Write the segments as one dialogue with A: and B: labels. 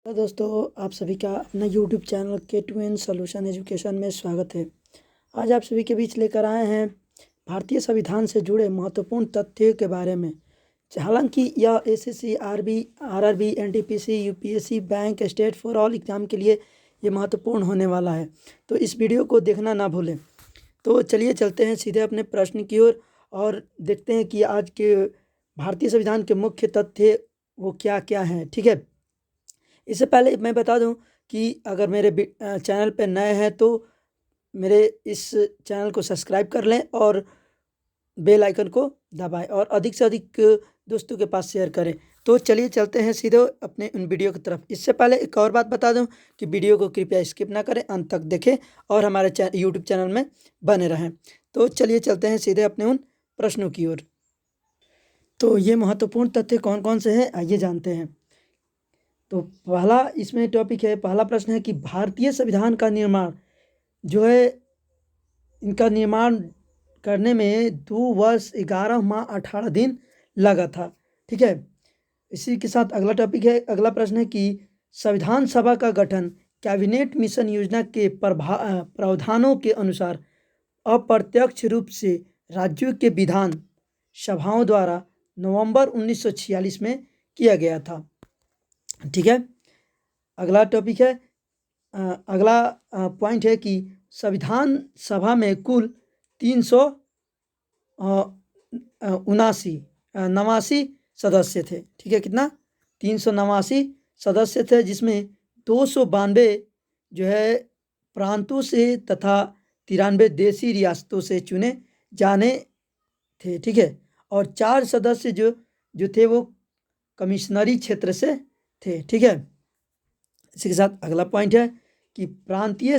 A: तो दोस्तों, आप सभी का अपना YouTube channel K2N solution education में स्वागत है। आज आप सभी के बीच लेकर आए हैं भारतीय संविधान से जुड़े महत्वपूर्ण तथ्यों के बारे में। हालांकि यह SSC, RRB, NTPC, UPSC, bank, state for all exam के लिए ये महत्वपूर्ण होने वाला है, तो इस वीडियो को देखना ना भूलें। तो चलिए चलते हैं सीधे अपने प्रश्न की ओर और देखते हैं कि आज के भारतीय संविधान के मुख्य तथ्य वो क्या क्या हैं। ठीक है, इससे पहले मैं बता दूं कि अगर मेरे चैनल पर नए हैं तो मेरे इस चैनल को सब्सक्राइब कर लें और बेल आइकन को दबाएं और अधिक से अधिक दोस्तों के पास शेयर करें। तो चलिए चलते हैं सीधे अपने उन वीडियो की तरफ। इससे पहले एक और बात बता दूं कि वीडियो को कृपया स्किप ना करें, अंत तक देखें और हमारे यूट्यूब चैनल में बने रहें। तो चलिए चलते हैं सीधे अपने उन प्रश्नों की ओर। तो ये महत्वपूर्ण तथ्य कौन कौन से हैं, आइए जानते हैं। तो पहला इसमें टॉपिक है, पहला प्रश्न है कि भारतीय संविधान का निर्माण जो है, इनका निर्माण करने में 2 वर्ष 11 माह 18 दिन लगा था। ठीक है, इसी के साथ अगला टॉपिक है, अगला प्रश्न है कि संविधान सभा का गठन कैबिनेट मिशन योजना के प्रावधानों के अनुसार अप्रत्यक्ष रूप से राज्यों के विधान सभाओं द्वारा नवंबर 1946 में किया गया था। ठीक है, अगला टॉपिक है, अगला पॉइंट है कि संविधान सभा में कुल 389 सदस्य थे। ठीक है, कितना? 389 सदस्य थे, जिसमें 292 जो है प्रांतों से तथा 93 देशी रियासतों से चुने जाने थे। ठीक है, और 4 सदस्य जो जो थे वो कमिश्नरी क्षेत्र से थे। ठीक है, इसी के साथ अगला पॉइंट है कि प्रांतीय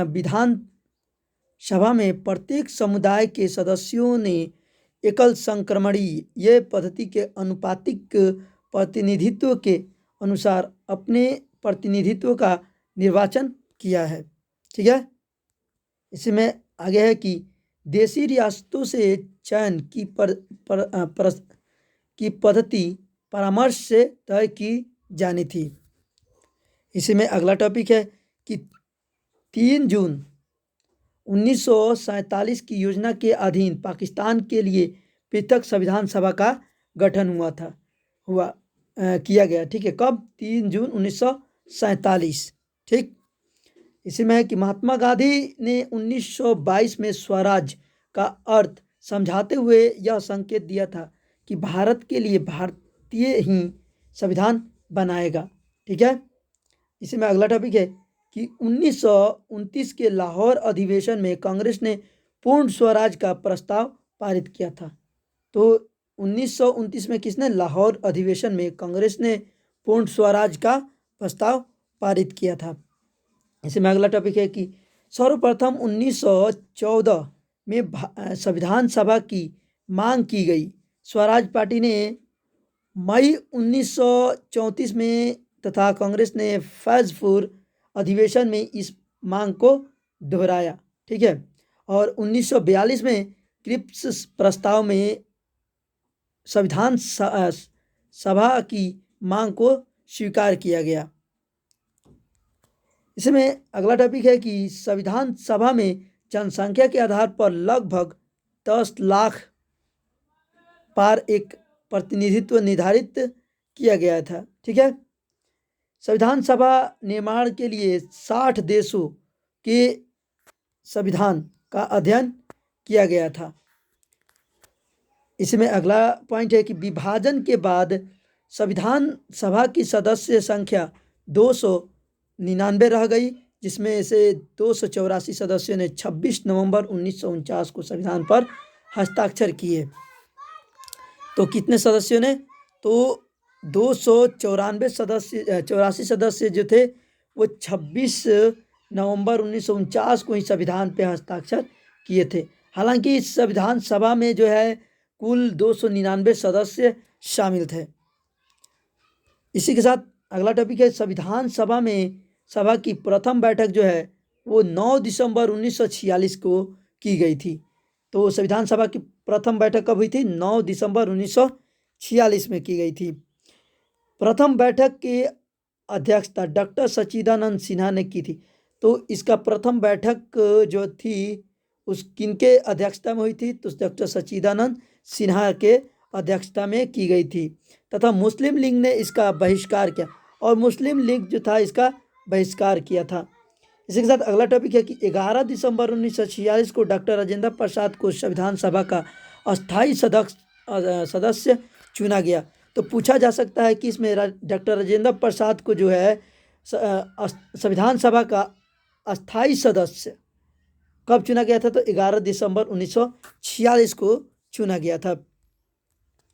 A: विधान सभा में प्रत्येक समुदाय के सदस्यों ने एकल संक्रमणीय ये पद्धति के अनुपातिक प्रतिनिधित्व के अनुसार अपने प्रतिनिधित्व का निर्वाचन किया है। ठीक है, इसमें आगे है कि देशी रियासतों से चयन की पद्धति परामर्श से तय की जानी थी। इसी में अगला टॉपिक है कि 3 जून 1947 की योजना के अधीन पाकिस्तान के लिए पृथक संविधान सभा का गठन किया गया। ठीक है, कब? 3 जून 1947। ठीक, इसी में है कि महात्मा गांधी ने 1922 में स्वराज का अर्थ समझाते हुए यह संकेत दिया था कि भारत के लिए भारतीय ही संविधान बनाएगा। ठीक है, इसी में अगला टॉपिक है कि 1929 के लाहौर अधिवेशन में कांग्रेस ने पूर्ण स्वराज का प्रस्ताव पारित किया था। तो 1929 में किसने? लाहौर अधिवेशन में कांग्रेस ने पूर्ण स्वराज का प्रस्ताव पारित किया था। इसी में अगला टॉपिक है कि सर्वप्रथम 1914 में संविधान सभा की मांग की गई स्वराज पार्टी ने मई 1934 में तथा कांग्रेस ने फैजपुर अधिवेशन में इस मांग को दोहराया। ठीक है, और 1942 में क्रिप्स प्रस्ताव में संविधान सभा की मांग को स्वीकार किया गया। इसमें अगला टॉपिक है कि संविधान सभा में जनसंख्या के आधार पर लगभग 10 लाख पार एक प्रतिनिधित्व निर्धारित किया गया था। ठीक है, संविधान सभा निर्माण के लिए 60 देशों के संविधान का अध्ययन किया गया था। इसमें अगला पॉइंट है कि विभाजन के बाद संविधान सभा की सदस्य संख्या 299 रह गई, जिसमें से 284 सदस्यों ने 26 नवंबर 1949 को संविधान पर हस्ताक्षर किए। तो कितने सदस्यों ने? तो 284 सदस्य जो थे वो 26 नवंबर 1949 को ही संविधान पे हस्ताक्षर किए थे। हालांकि इस संविधान सभा में जो है कुल 299 सदस्य शामिल थे। इसी के साथ अगला टॉपिक है, संविधान सभा की प्रथम बैठक जो है वो 9 दिसंबर 1946 को की गई थी। तो संविधान सभा की प्रथम बैठक कब हुई थी? 9 दिसंबर 1946 में की गई थी। प्रथम बैठक के अध्यक्षता डॉक्टर सच्चिदानंद सिन्हा ने की थी। तो इसका प्रथम बैठक जो थी उस किनके अध्यक्षता में हुई थी, तो डॉक्टर सच्चिदानंद सिन्हा के अध्यक्षता में की गई थी। तथा मुस्लिम लीग ने इसका बहिष्कार किया, और मुस्लिम लीग जो था इसका बहिष्कार किया था। इसी के साथ अगला टॉपिक है कि 11 दिसंबर 1946 को डॉक्टर राजेंद्र प्रसाद को संविधान सभा का अस्थायी सदस्य चुना गया। तो पूछा जा सकता है कि इसमें डॉक्टर राजेंद्र प्रसाद को जो है संविधान सभा का अस्थायी सदस्य कब चुना गया था, तो 11 दिसंबर 1946 को चुना गया था।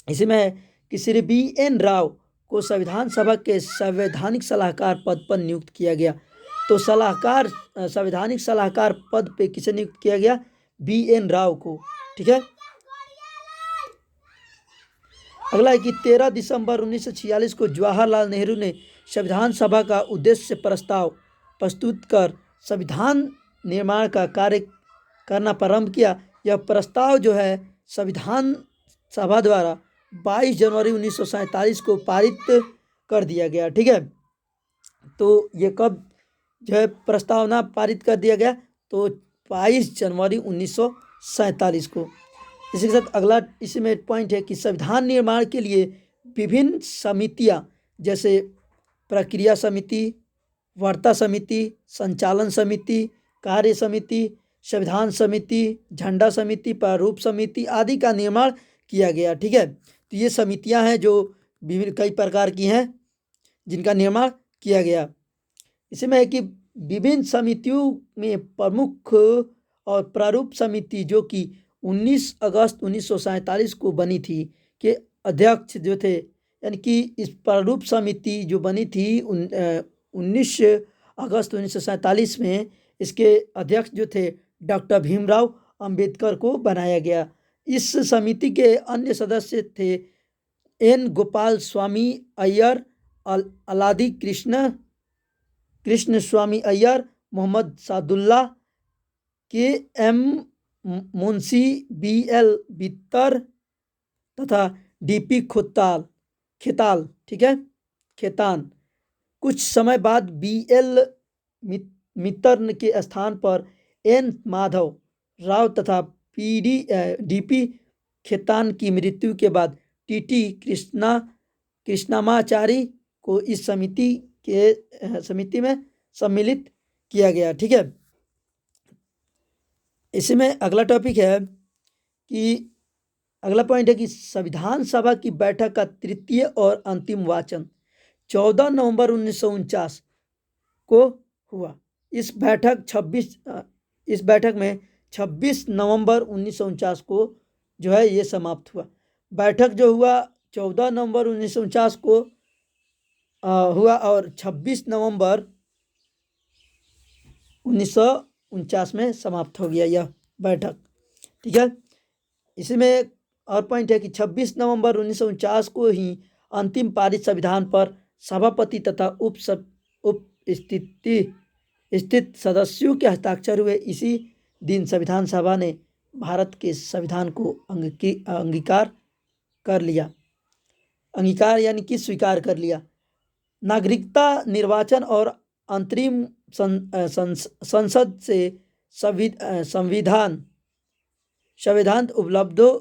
A: इसी में है कि श्री BN राव को संविधान सभा के संवैधानिक सलाहकार पद पर नियुक्त किया गया। तो संवैधानिक सलाहकार पद पे किसे नियुक्त किया गया, BN राव को। ठीक है, अगला है कि 13 दिसंबर 1946 को जवाहरलाल नेहरू ने संविधान सभा का उद्देश्य प्रस्ताव प्रस्तुत कर संविधान निर्माण का कार्य करना प्रारंभ किया। यह प्रस्ताव जो है संविधान सभा द्वारा 22 जनवरी 1947 को पारित कर दिया गया। ठीक है, तो ये कब जो है प्रस्तावना पारित कर दिया गया, तो 22 जनवरी 1947 को। इसी के साथ अगला इसी में पॉइंट है कि संविधान निर्माण के लिए विभिन्न समितियां जैसे प्रक्रिया समिति, वार्ता समिति, संचालन समिति, कार्य समिति, संविधान समिति, झंडा समिति, प्रारूप समिति आदि का निर्माण किया गया। ठीक है, तो ये समितियां हैं जो विभिन्न कई प्रकार की हैं जिनका निर्माण किया गया। इसमें है कि विभिन्न समितियों में प्रमुख और प्रारूप समिति जो कि 19 अगस्त 1947 को बनी थी के अध्यक्ष जो थे, यानी कि इस प्रारूप समिति जो बनी थी 19 अगस्त 1947 में, इसके अध्यक्ष जो थे डॉक्टर भीमराव अंबेडकर को बनाया गया। इस समिति के अन्य सदस्य थे N गोपाल स्वामी अय्यर, अलादी कृष्ण स्वामी अय्यर, मोहम्मद सादुल्ला, KM मुंशी, BL बित्तर तथा DP खेताल। ठीक है, खेतान। कुछ समय बाद BL मित्तर के स्थान पर N माधव राव तथा DP खेतान की मृत्यु के बाद TT कृष्णामाचारी को इस समिति में सम्मिलित किया गया। ठीक है, इसमें अगला टॉपिक है कि अगला पॉइंट है कि संविधान सभा की बैठक का तृतीय और अंतिम वाचन 14 नवंबर 1949 को हुआ। इस बैठक में 26 नवंबर 1949 को जो है ये समाप्त हुआ। बैठक जो हुआ 14 नवंबर 1949 को हुआ और 26 नवंबर 1949 में समाप्त हो गया यह बैठक। ठीक है, इसमें और पॉइंट है कि 26 नवंबर 1949 को ही अंतिम पारित संविधान पर सभापति तथा स्थित सदस्यों के हस्ताक्षर हुए। इसी दिन संविधान सभा ने भारत के संविधान को अंगीकार कर लिया। अंगीकार यानी कि स्वीकार कर लिया। नागरिकता निर्वाचन और अंतरिम संसद से संविधान उपलब्धों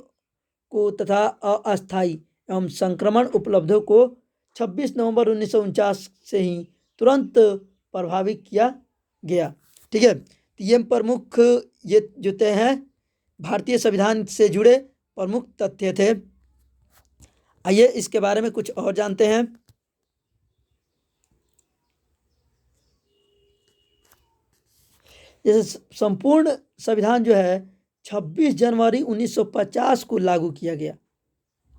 A: को तथा अस्थायी एवं संक्रमण उपलब्धों को 26 नवंबर 1949 से ही तुरंत प्रभावित किया गया। ठीक है, तो ये प्रमुख ये जो तय हैं भारतीय संविधान से जुड़े प्रमुख तथ्य थे। आइए इसके बारे में कुछ और जानते हैं। जैसे संपूर्ण संविधान जो है 26 जनवरी 1950 को लागू किया गया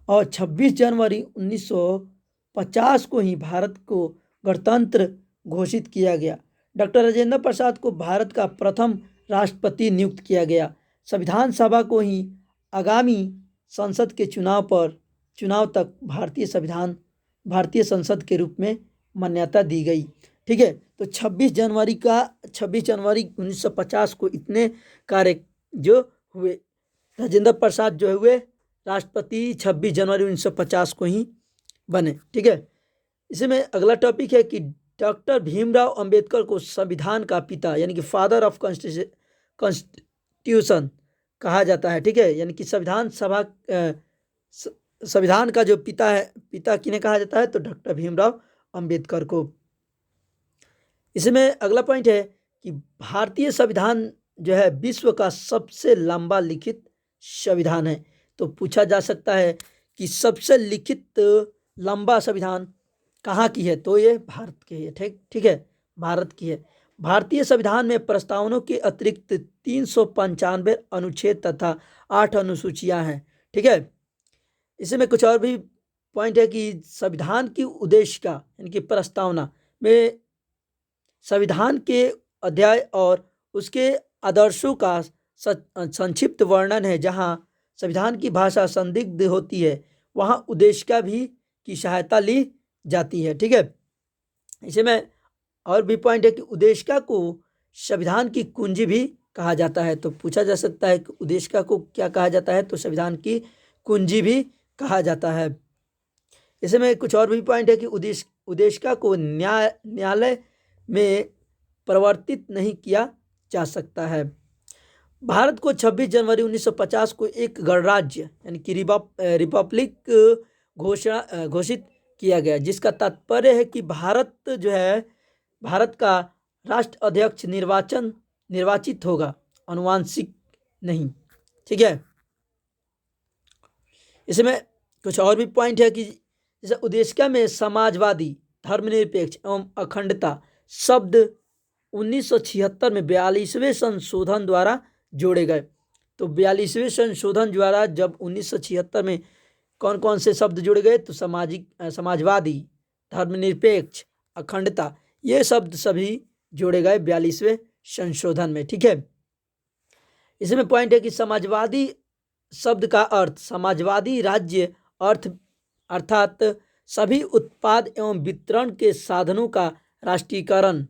A: और 26 जनवरी 1950 को ही भारत को गणतंत्र घोषित किया गया। डॉक्टर राजेंद्र प्रसाद को भारत का प्रथम राष्ट्रपति नियुक्त किया गया। संविधान सभा को ही आगामी संसद के चुनाव तक भारतीय संसद के रूप में मान्यता दी गई। ठीक है, तो 26 जनवरी 1950 को इतने कार्य जो हुए, राजेंद्र प्रसाद जो हुए राष्ट्रपति 26 जनवरी 1950 को ही बने। ठीक है, इसमें अगला टॉपिक है कि डॉक्टर भीमराव अंबेडकर को संविधान का पिता यानी कि फादर ऑफ कॉन्स्टिट्यूशन कहा जाता है। ठीक है, यानी कि संविधान का जो पिता है, पिता किन्हें कहा जाता है, तो डॉक्टर भीमराव अंबेडकर को। इसमें अगला पॉइंट है कि भारतीय संविधान जो है विश्व का सबसे लंबा लिखित संविधान है। तो पूछा जा सकता है कि सबसे लिखित लंबा संविधान कहाँ की है, तो ये भारत की है। ठीक है, भारत की है। भारतीय संविधान में प्रस्तावनों के अतिरिक्त 395 अनुच्छेद तथा 8 अनुसूचियां हैं। ठीक है, इसमें कुछ और भी पॉइंट है कि संविधान की उद्देशिका यानी कि प्रस्तावना में संविधान के अध्याय और उसके आदर्शों का संक्षिप्त वर्णन है। जहां संविधान की भाषा संदिग्ध होती है वहां उद्देशिका भी की सहायता ली जाती है। ठीक है, इसमें और भी पॉइंट है कि उद्देशिका को संविधान की कुंजी भी कहा जाता है। तो पूछा जा सकता है कि उद्देशिका को क्या कहा जाता है, तो संविधान की कुंजी भी कहा जाता है। इसमें कुछ और भी पॉइंट है कि उद्देशिका को न्यायालय में परिवर्तित नहीं किया जा सकता है। भारत को 26 जनवरी 1950 को एक गणराज्य यानी कि रिपब्लिक घोषित किया गया, जिसका तात्पर्य है कि भारत जो है, भारत का राष्ट्र अध्यक्ष निर्वाचित होगा, अनुवांशिक नहीं। ठीक है, इसमें कुछ और भी पॉइंट है कि जैसे उद्देशिका में समाजवादी, धर्मनिरपेक्ष एवं अखंडता शब्द 1976 में 42वें संशोधन द्वारा जोड़े गए। तो 42वें संशोधन द्वारा जब 1976 में कौन कौन से शब्द जुड़े गए, तो समाजवादी, धर्मनिरपेक्ष, अखंडता, ये शब्द सभी जोड़े गए 42वें संशोधन में। ठीक है, इसमें पॉइंट है कि समाजवादी शब्द का अर्थ समाजवादी राज्य अर्थात सभी उत्पाद एवं वितरण के साधनों का राष्ट्रीयकरण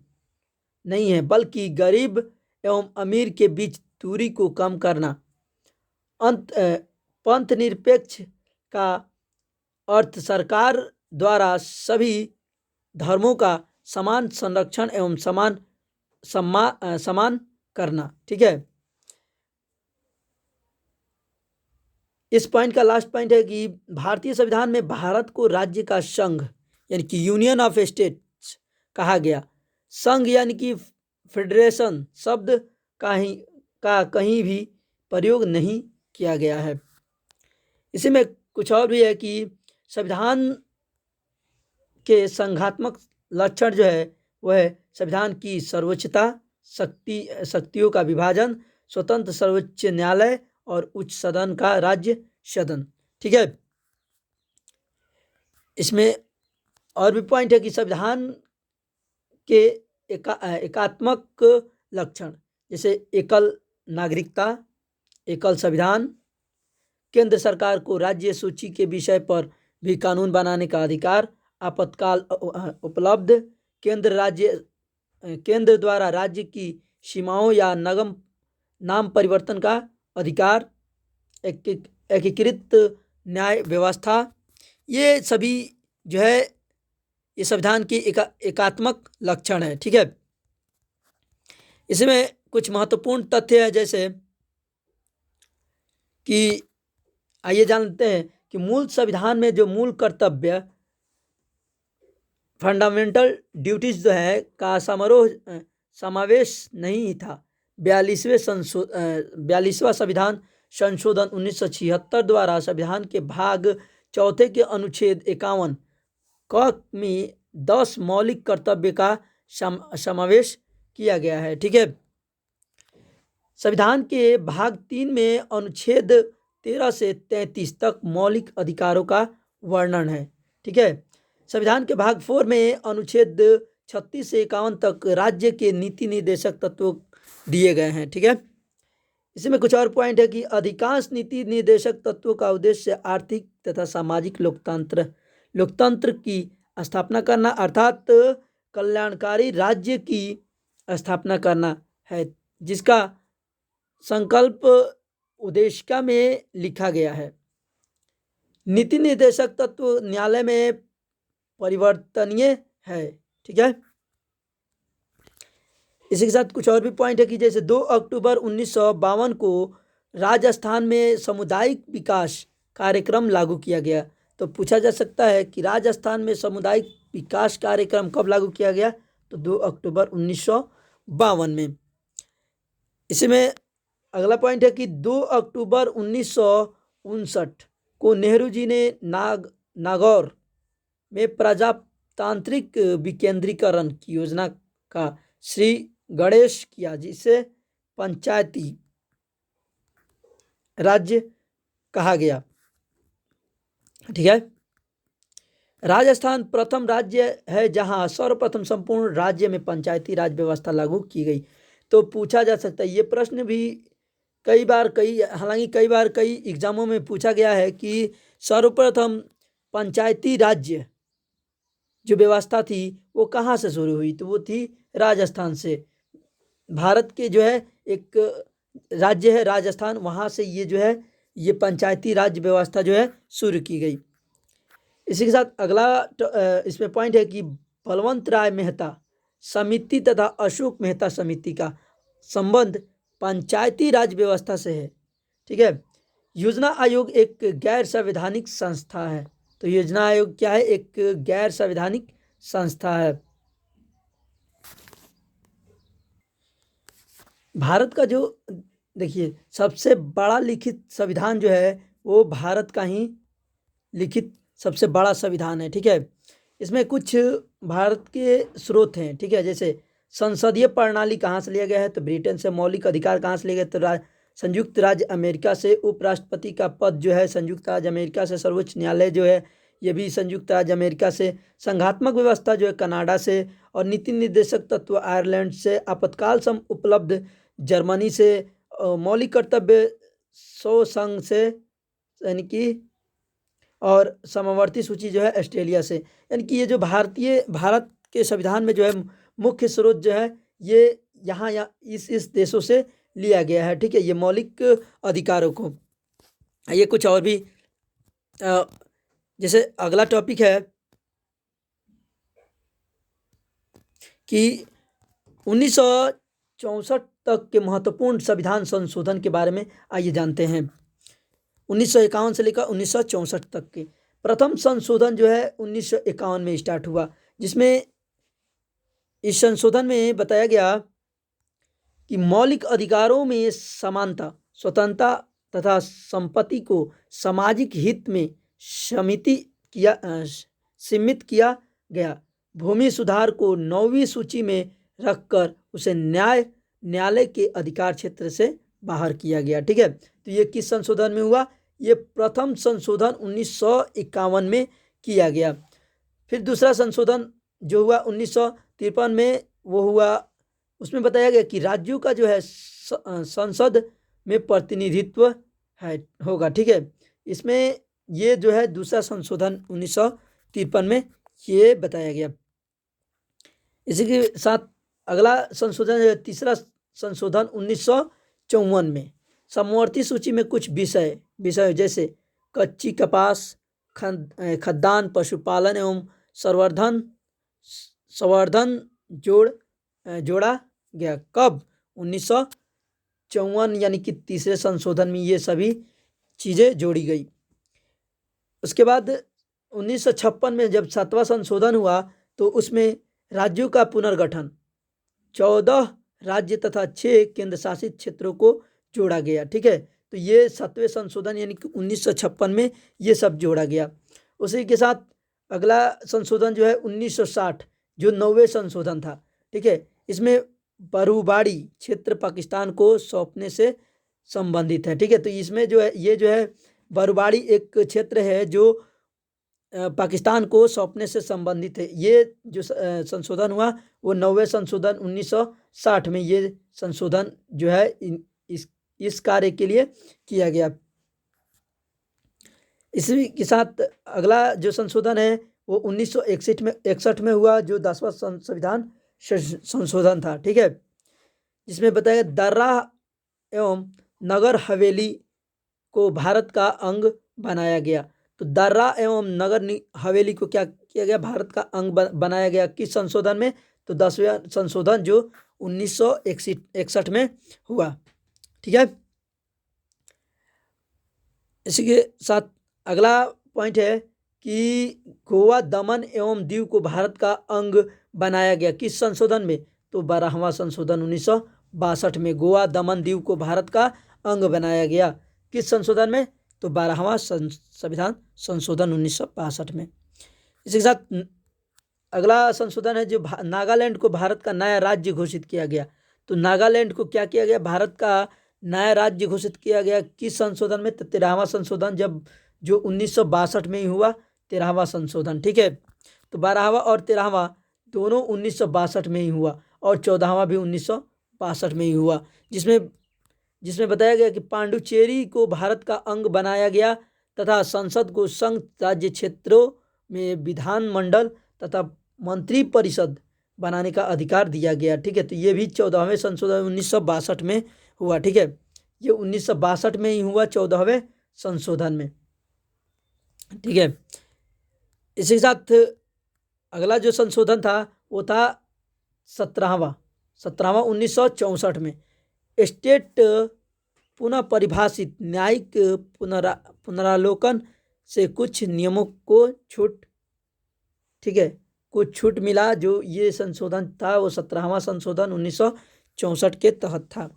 A: नहीं है, बल्कि गरीब एवं अमीर के बीच दूरी को कम करना। पंथ निरपेक्ष का अर्थ सरकार द्वारा सभी धर्मों का समान संरक्षण एवं समान करना। ठीक है, इस पॉइंट का लास्ट पॉइंट है कि भारतीय संविधान में भारत को राज्य का संघ यानी कि यूनियन ऑफ स्टेट्स कहा गया। संघ यानी कि फेडरेशन शब्द का कहीं भी प्रयोग नहीं किया गया है। इसी में कुछ और भी है कि संविधान के संघात्मक लक्षण जो है वह संविधान की सर्वोच्चता, शक्तियों का विभाजन, स्वतंत्र सर्वोच्च न्यायालय और उच्च सदन का राज्य सदन। ठीक है, इसमें और भी पॉइंट है कि संविधान के एकात्मक लक्षण जैसे एकल नागरिकता, एकल संविधान, केंद्र सरकार को राज्य सूची के विषय पर भी कानून बनाने का अधिकार, आपातकाल उपलब्ध, केंद्र द्वारा राज्य की सीमाओं या नाम परिवर्तन का अधिकार, एकीकृत न्याय व्यवस्था, ये सभी जो है ये संविधान की एकात्मक लक्षण है। ठीक है, इसमें कुछ महत्वपूर्ण तथ्य है जैसे कि आइए जानते हैं कि मूल संविधान में जो मूल कर्तव्य फंडामेंटल ड्यूटीज जो है का समावेश नहीं था। 42वां संविधान संशोधन 1976 द्वारा संविधान के भाग 4 के अनुच्छेद 51 क में 10 मौलिक कर्तव्य का समावेश किया गया है। ठीक है, संविधान के भाग 3 में अनुच्छेद 13 से 33 तक मौलिक अधिकारों का वर्णन है। ठीक है, संविधान के भाग 4 में अनुच्छेद 36 से 51 तक राज्य के नीति निर्देशक तत्व दिए गए हैं। ठीक है, इसमें कुछ और पॉइंट है कि अधिकांश नीति निर्देशक तत्वों का उद्देश्य आर्थिक तथा सामाजिक लोकतंत्र की स्थापना करना अर्थात कल्याणकारी राज्य की स्थापना करना है, जिसका संकल्प उद्देशिका में लिखा गया है। नीति निर्देशक तत्व न्यायालय में परिवर्तनीय है। ठीक है, इसी के साथ कुछ और भी पॉइंट है कि जैसे 2 अक्टूबर 1952 को राजस्थान में सामुदायिक विकास कार्यक्रम लागू किया गया। तो पूछा जा सकता है कि राजस्थान में सामुदायिक विकास कार्यक्रम कब लागू किया गया, तो 2 अक्टूबर 1952 में। इसी में अगला पॉइंट है कि 2 अक्टूबर 1959 को नेहरू जी ने नागौर में प्रजातांत्रिक विकेंद्रीकरण की योजना का श्री गणेश किया, जिसे पंचायती राज्य कहा गया। ठीक है, राजस्थान प्रथम राज्य है जहां सर्वप्रथम संपूर्ण राज्य में पंचायती राज व्यवस्था लागू की गई। तो पूछा जा सकता है, ये प्रश्न भी हालांकि कई बार कई एग्जामों में पूछा गया है कि सर्वप्रथम पंचायती राज्य जो व्यवस्था थी वो कहाँ से शुरू हुई, तो वो थी राजस्थान से। भारत के जो है एक राज्य है राजस्थान, वहाँ से ये जो है ये पंचायती राज व्यवस्था जो है शुरू की गई। इसी के साथ अगला इसमें पॉइंट है कि बलवंत राय मेहता समिति तथा अशोक मेहता समिति का संबंध पंचायती राज व्यवस्था से है। ठीक है, योजना आयोग एक गैर संवैधानिक संस्था है। तो योजना आयोग क्या है, एक गैर संवैधानिक संस्था है। भारत का जो देखिए सबसे बड़ा लिखित संविधान जो है वो भारत का ही लिखित सबसे बड़ा संविधान है। ठीक है, इसमें कुछ भारत के स्रोत हैं। ठीक है, जैसे संसदीय प्रणाली कहाँ से लिया गया है, तो ब्रिटेन से। मौलिक अधिकार कहाँ से लिए गए, तो संयुक्त राज्य अमेरिका से। उपराष्ट्रपति का पद जो है संयुक्त राज्य अमेरिका से। सर्वोच्च न्यायालय जो है ये भी संयुक्त राज्य अमेरिका से। संघात्मक व्यवस्था जो है कनाडा से। और नीति निर्देशक तत्व आयरलैंड से। आपातकाल सम उपलब्ध जर्मनी से। मौलिक कर्तव्य 100 संघ से यानी कि, और समवर्ती सूची जो है ऑस्ट्रेलिया से। यानी कि ये जो भारत के संविधान में जो है मुख्य स्रोत जो है ये यहाँ इस देशों से लिया गया है। ठीक है, ये मौलिक अधिकारों को। ये कुछ और भी जैसे अगला टॉपिक है कि 1964 तक के महत्वपूर्ण संविधान संशोधन के बारे में आइए जानते हैं। 1951 से लेकर 1964 तक के प्रथम संशोधन जो है 1951 में स्टार्ट हुआ, जिसमें इस संशोधन में बताया गया कि मौलिक अधिकारों में समानता, स्वतंत्रता तथा संपत्ति को सामाजिक हित में सीमित किया गया। भूमि सुधार को 9वीं सूची में रखकर उसे न्यायालय के अधिकार क्षेत्र से बाहर किया गया। ठीक है, तो ये किस संशोधन में हुआ, ये प्रथम संशोधन 1951 में किया गया। फिर दूसरा संशोधन जो हुआ 1953 में वो हुआ, उसमें बताया गया कि राज्यों का जो है संसद में प्रतिनिधित्व होगा। ठीक है, इसमें ये जो है दूसरा संशोधन 1953 में ये बताया गया। इसी के साथ अगला संशोधन है तीसरा संशोधन 1954 में। समवर्ती सूची में कुछ विषय जैसे कच्ची कपास, खाद्यान्न, पशुपालन एवं संवर्धन जोड़ा गया। कब, 1954 यानी कि तीसरे संशोधन में ये सभी चीज़ें जोड़ी गई। उसके बाद 1956 में जब 7वां संशोधन हुआ तो उसमें राज्यों का पुनर्गठन 14 राज्य तथा 6 केंद्र शासित क्षेत्रों को जोड़ा गया। ठीक है, तो ये 7वें संशोधन यानी कि 1956 में ये सब जोड़ा गया। उसी के साथ अगला संशोधन जो है 1960 जो 9वें संशोधन था। ठीक है, इसमें बरूबाड़ी क्षेत्र पाकिस्तान को सौंपने से संबंधित है। ठीक है, तो इसमें जो है ये जो है बरूबाड़ी एक क्षेत्र है जो पाकिस्तान को सौंपने से संबंधित है। ये जो संशोधन हुआ वो 9वें संशोधन 1960 में ये संशोधन जो है इस कार्य के लिए किया गया। इसी के साथ अगला जो संशोधन है वो 1961 में हुआ जो 10वां संविधान संशोधन था। ठीक है, जिसमें बताया दर्रा एवं नगर हवेली को भारत का अंग बनाया गया। तो दर्रा एवं नगर हवेली को क्या किया गया, भारत का अंग बनाया गया। किस संशोधन में, तो 10वें संशोधन जो 1961 में हुआ। ठीक है, इसी के साथ अगला पॉइंट है कि गोवा, दमन एवं दीव को भारत का अंग बनाया गया किस संशोधन में? तो 12वां संशोधन 1962 में गोवा, दमन, दीव को भारत का अंग बनाया गया। किस संशोधन में? तो 12वां संविधान संशोधन 1962 में। इसी के साथ अगला संशोधन है जो नागालैंड को भारत का नया राज्य घोषित किया गया। तो नागालैंड को क्या किया गया? भारत का नया राज्य घोषित किया गया। किस संशोधन में? तो 13वां संशोधन, जब जो 1962 में ही हुआ, 13वां संशोधन। ठीक है, तो 12वां और 13वां दोनों 1962 में ही हुआ और 14वां भी 1962 में ही हुआ, जिसमें बताया गया कि पांडुचेरी को भारत का अंग बनाया गया तथा संसद को संघ राज्य क्षेत्रों में विधानमंडल तथा मंत्री परिषद बनाने का अधिकार दिया गया। ठीक है, तो ये भी 14वें संशोधन 1962 में हुआ। ठीक है, ये 1962 में ही हुआ, 14वें संशोधन में। ठीक है, इसी के साथ अगला जो संशोधन था वो था 17वां 1964 में। स्टेट पुनः परिभाषित न्यायिक पुनरालोकन से कुछ नियमों को छूट, ठीक है, कुछ छूट मिला। जो ये संशोधन था वो 17वां संशोधन 1964 के तहत था।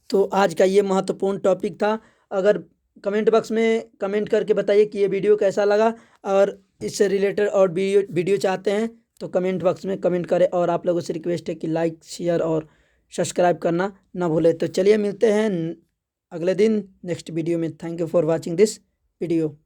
A: तो आज का ये महत्वपूर्ण टॉपिक था। अगर कमेंट बॉक्स में कमेंट करके बताइए कि ये वीडियो कैसा लगा, और इससे रिलेटेड और वीडियो चाहते हैं तो कमेंट बॉक्स में कमेंट करें। और आप लोगों से रिक्वेस्ट है कि लाइक, शेयर और सब्सक्राइब करना ना भूलें। तो चलिए मिलते हैं अगले दिन नेक्स्ट वीडियो में। Thank you for watching this video.